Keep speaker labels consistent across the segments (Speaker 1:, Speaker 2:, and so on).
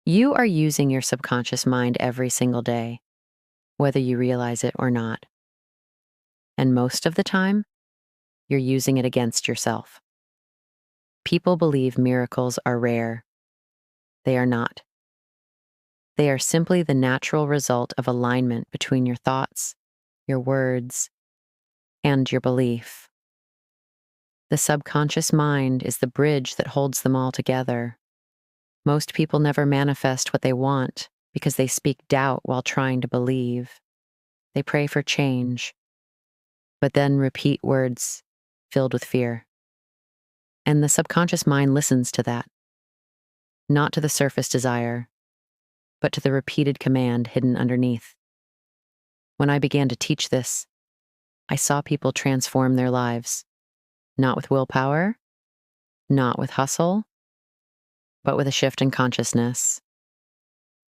Speaker 1: You are using your subconscious mind every single day, whether you realize it or not. And most of the time, you're using it against yourself. People believe miracles are rare. They are not. They are simply the natural result of alignment between your thoughts, your words, and your belief. The subconscious mind is the bridge that holds them all together. Most people never manifest what they want because they speak doubt while trying to believe. They pray for change, but then repeat words filled with fear. And the subconscious mind listens to that, not to the surface desire, but to the repeated command hidden underneath. When I began to teach this, I saw people transform their lives, not with willpower, not with hustle, but with a shift in consciousness.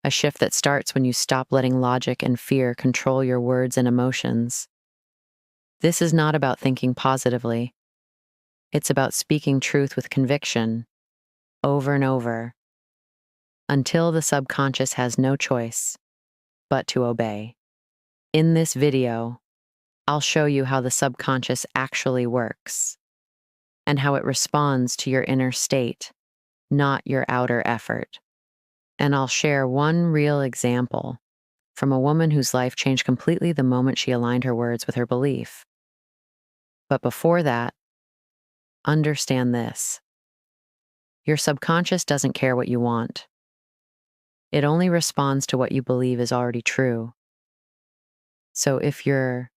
Speaker 1: A shift that starts when you stop letting logic and fear control your words and emotions. This is not about thinking positively. It's about speaking truth with conviction, over and over, until the subconscious has no choice but to obey. In this video, I'll show you how the subconscious actually works and how it responds to your inner state, not your outer effort. And I'll share one real example from a woman whose life changed completely the moment she aligned her words with her belief. But before that, understand this. Your subconscious doesn't care what you want. It only responds to what you believe is already true. So if you're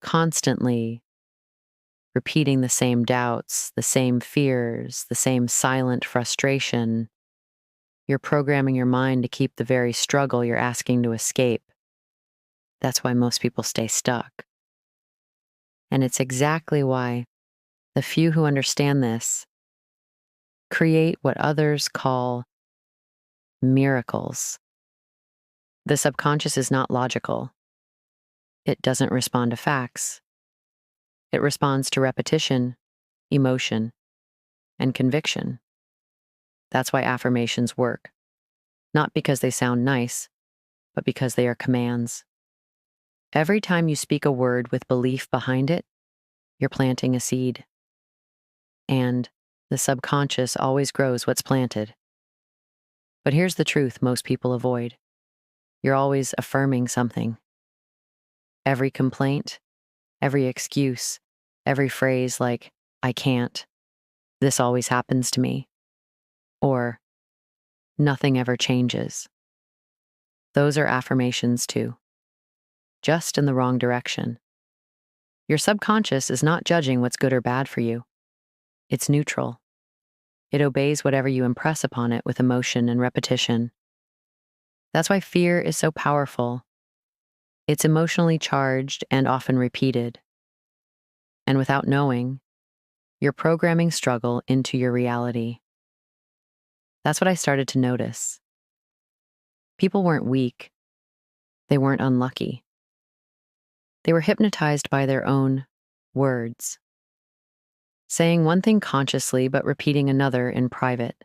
Speaker 1: constantly repeating the same doubts, the same fears, the same silent frustration, you're programming your mind to keep the very struggle you're asking to escape. That's why most people stay stuck. And it's exactly why the few who understand this create what others call miracles. The subconscious is not logical. It doesn't respond to facts. It responds to repetition, emotion, and conviction. That's why affirmations work. Not because they sound nice, but because they are commands. Every time you speak a word with belief behind it, you're planting a seed. And the subconscious always grows what's planted. But here's the truth most people avoid. You're always affirming something. Every complaint, every excuse, every phrase like, I can't, this always happens to me, or nothing ever changes. Those are affirmations too, just in the wrong direction. Your subconscious is not judging what's good or bad for you. It's neutral. It obeys whatever you impress upon it with emotion and repetition. That's why fear is so powerful. It's emotionally charged and often repeated. And without knowing, you're programming struggle into your reality. That's what I started to notice. People weren't weak. They weren't unlucky. They were hypnotized by their own words, saying one thing consciously but repeating another in private.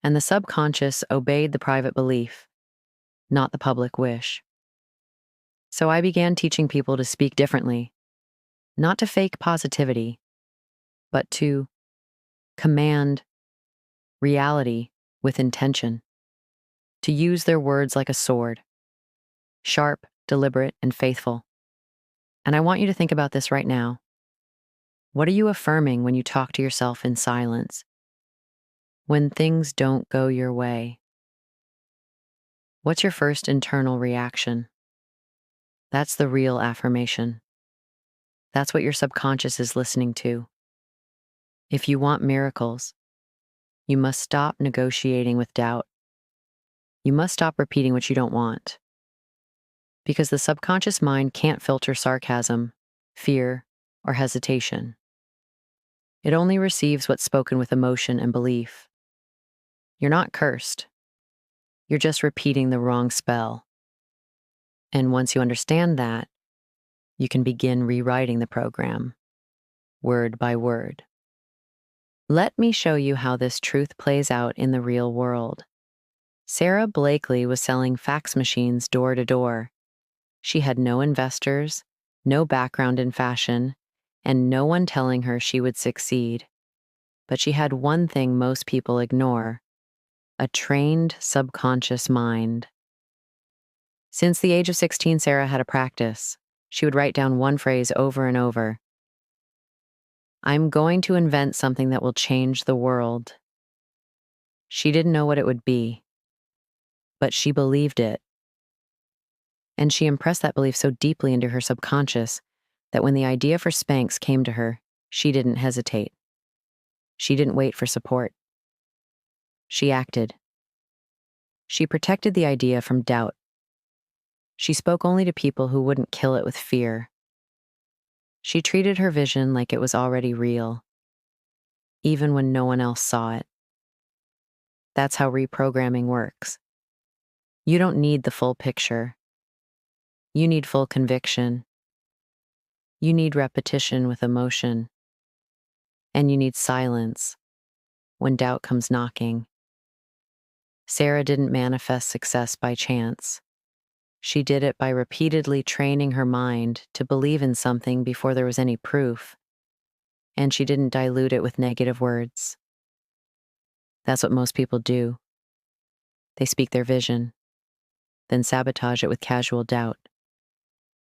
Speaker 1: And the subconscious obeyed the private belief, not the public wish. So I began teaching people to speak differently, not to fake positivity, but to command reality with intention, to use their words like a sword, sharp, deliberate, and faithful. And I want you to think about this right now. What are you affirming when you talk to yourself in silence? When things don't go your way? What's your first internal reaction? That's the real affirmation. That's what your subconscious is listening to. If you want miracles, you must stop negotiating with doubt. You must stop repeating what you don't want. Because the subconscious mind can't filter sarcasm, fear, or hesitation. It only receives what's spoken with emotion and belief. You're not cursed. You're just repeating the wrong spell. And once you understand that, you can begin rewriting the program, word by word. Let me show you how this truth plays out in the real world. Sarah Blakely was selling fax machines door to door. She had no investors, no background in fashion, and no one telling her she would succeed. But she had one thing most people ignore: a trained subconscious mind. Since the age of 16, Sarah had a practice. She would write down one phrase over and over: I'm going to invent something that will change the world. She didn't know what it would be, but she believed it. And she impressed that belief so deeply into her subconscious that when the idea for Spanx came to her, she didn't hesitate. She didn't wait for support. She acted. She protected the idea from doubt. She spoke only to people who wouldn't kill it with fear. She treated her vision like it was already real, even when no one else saw it. That's how reprogramming works. You don't need the full picture. You need full conviction. You need repetition with emotion. And you need silence when doubt comes knocking. Sarah didn't manifest success by chance. She did it by repeatedly training her mind to believe in something before there was any proof. And she didn't dilute it with negative words. That's what most people do. They speak their vision, then sabotage it with casual doubt.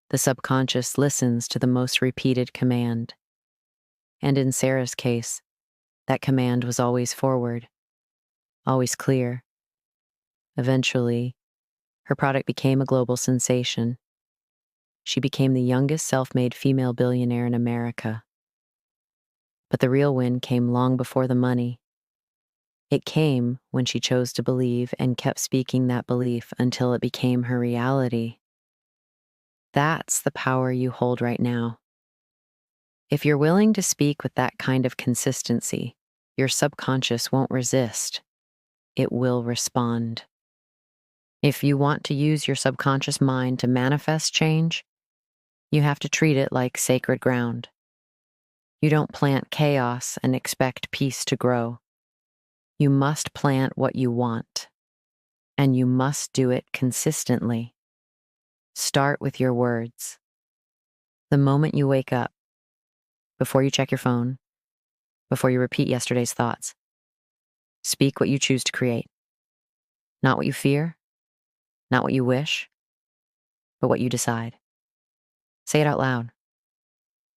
Speaker 1: The subconscious listens to the most repeated command. And in Sarah's case, that command was always forward, always clear. Eventually, her product became a global sensation. She became the youngest self-made female billionaire in America. But the real win came long before the money. It came when she chose to believe and kept speaking that belief until it became her reality. That's the power you hold right now. If you're willing to speak with that kind of consistency, your subconscious won't resist. It will respond. If you want to use your subconscious mind to manifest change, you have to treat it like sacred ground. You don't plant chaos and expect peace to grow. You must plant what you want, and you must do it consistently. Start with your words. The moment you wake up, before you check your phone, before you repeat yesterday's thoughts, speak what you choose to create. Not what you fear, not what you wish, but what you decide. Say it out loud.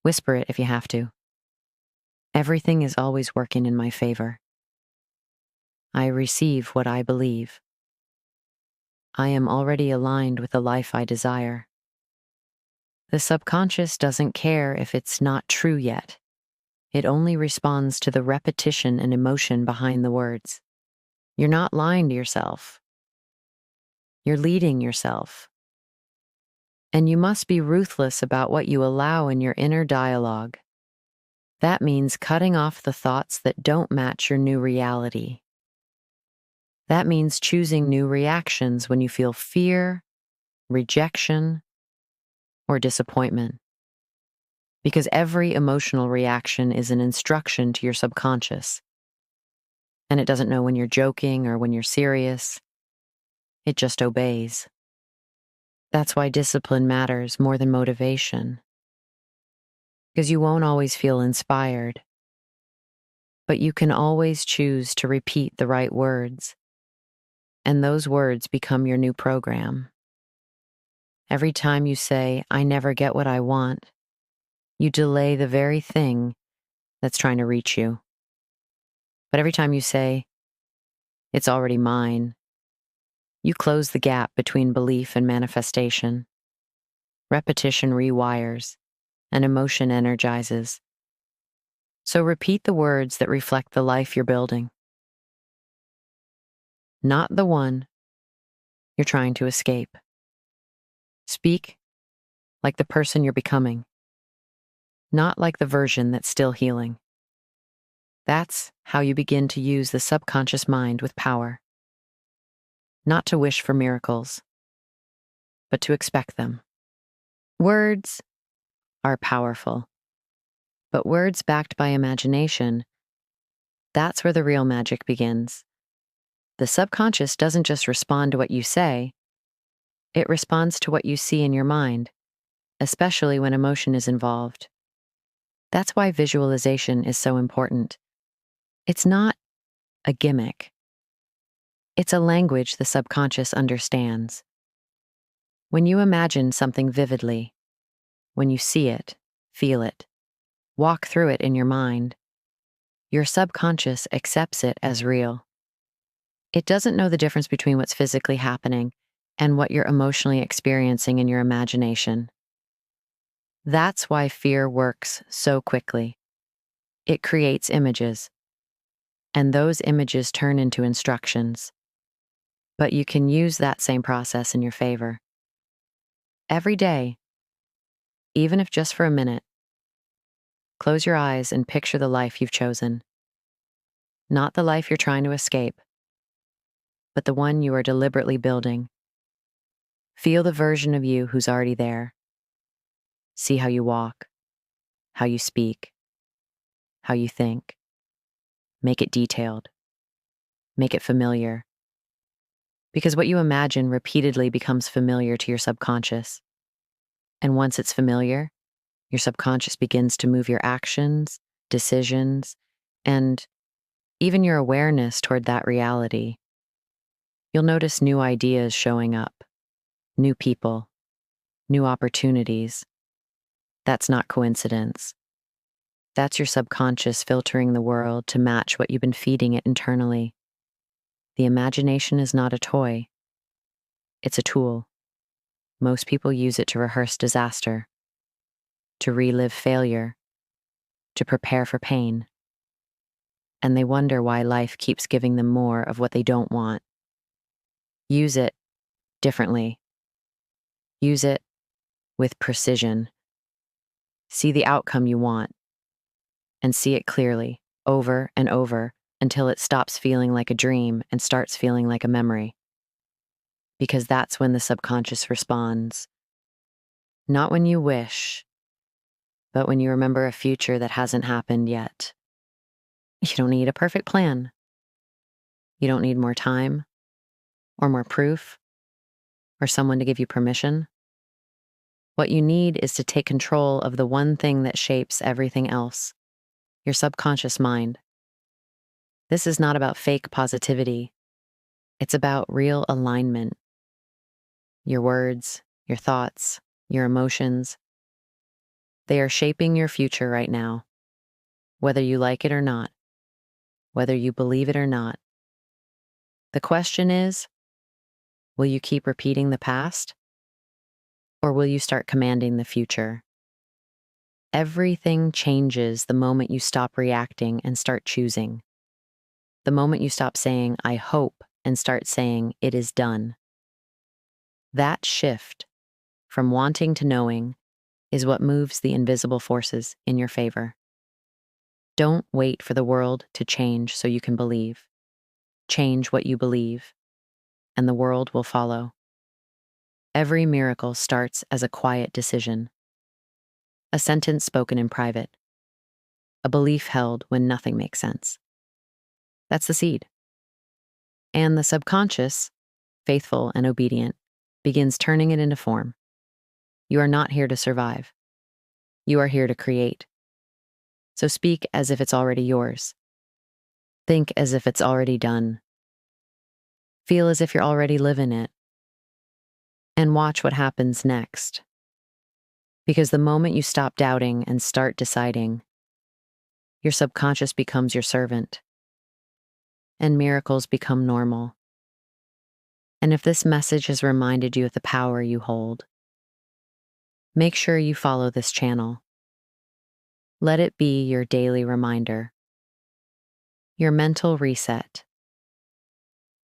Speaker 1: Whisper it if you have to. Everything is always working in my favor. I receive what I believe. I am already aligned with the life I desire. The subconscious doesn't care if it's not true yet. It only responds to the repetition and emotion behind the words. You're not lying to yourself. You're leading yourself. And you must be ruthless about what you allow in your inner dialogue. That means cutting off the thoughts that don't match your new reality. That means choosing new reactions when you feel fear, rejection, or disappointment. Because every emotional reaction is an instruction to your subconscious. And it doesn't know when you're joking or when you're serious. It just obeys. That's why discipline matters more than motivation. Because you won't always feel inspired. But you can always choose to repeat the right words. And those words become your new program. Every time you say, I never get what I want, you delay the very thing that's trying to reach you. But every time you say, it's already mine, you close the gap between belief and manifestation. Repetition rewires, and emotion energizes. So repeat the words that reflect the life you're building. Not the one you're trying to escape. Speak like the person you're becoming, not like the version that's still healing. That's how you begin to use the subconscious mind with power. Not to wish for miracles, but to expect them. Words are powerful, but words backed by imagination, that's where the real magic begins. The subconscious doesn't just respond to what you say, it responds to what you see in your mind, especially when emotion is involved. That's why visualization is so important. It's not a gimmick. It's a language the subconscious understands. When you imagine something vividly, when you see it, feel it, walk through it in your mind, your subconscious accepts it as real. It doesn't know the difference between what's physically happening and what you're emotionally experiencing in your imagination. That's why fear works so quickly. It creates images, and those images turn into instructions. But you can use that same process in your favor. Every day, even if just for a minute, close your eyes and picture the life you've chosen. Not the life you're trying to escape, but the one you are deliberately building. Feel the version of you who's already there. See how you walk, how you speak, how you think. Make it detailed. Make it familiar. Because what you imagine repeatedly becomes familiar to your subconscious. And once it's familiar, your subconscious begins to move your actions, decisions, and even your awareness toward that reality. You'll notice new ideas showing up, new people, new opportunities. That's not coincidence. That's your subconscious filtering the world to match what you've been feeding it internally. The imagination is not a toy. It's a tool. Most people use it to rehearse disaster, to relive failure, to prepare for pain. And they wonder why life keeps giving them more of what they don't want. Use it differently. Use it with precision. See the outcome you want, and see it clearly, over and over, until it stops feeling like a dream and starts feeling like a memory. Because that's when the subconscious responds. Not when you wish, but when you remember a future that hasn't happened yet. You don't need a perfect plan. You don't need more time, or more proof, or someone to give you permission. What you need is to take control of the one thing that shapes everything else, your subconscious mind. This is not about fake positivity. It's about real alignment. Your words, your thoughts, your emotions, they are shaping your future right now, whether you like it or not, whether you believe it or not. The question is, will you keep repeating the past? Or will you start commanding the future? Everything changes the moment you stop reacting and start choosing. The moment you stop saying, I hope, and start saying, it is done. That shift from wanting to knowing is what moves the invisible forces in your favor. Don't wait for the world to change so you can believe. Change what you believe, and the world will follow. Every miracle starts as a quiet decision, a sentence spoken in private, a belief held when nothing makes sense. That's the seed. And the subconscious, faithful and obedient, begins turning it into form. You are not here to survive. You are here to create. So speak as if it's already yours. Think as if it's already done. Feel as if you're already living it. And watch what happens next. Because the moment you stop doubting and start deciding, your subconscious becomes your servant, and miracles become normal. And if this message has reminded you of the power you hold, make sure you follow this channel. Let it be your daily reminder, your mental reset,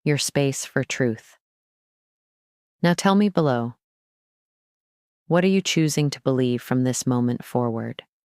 Speaker 1: your space for truth. Now tell me below, what are you choosing to believe from this moment forward?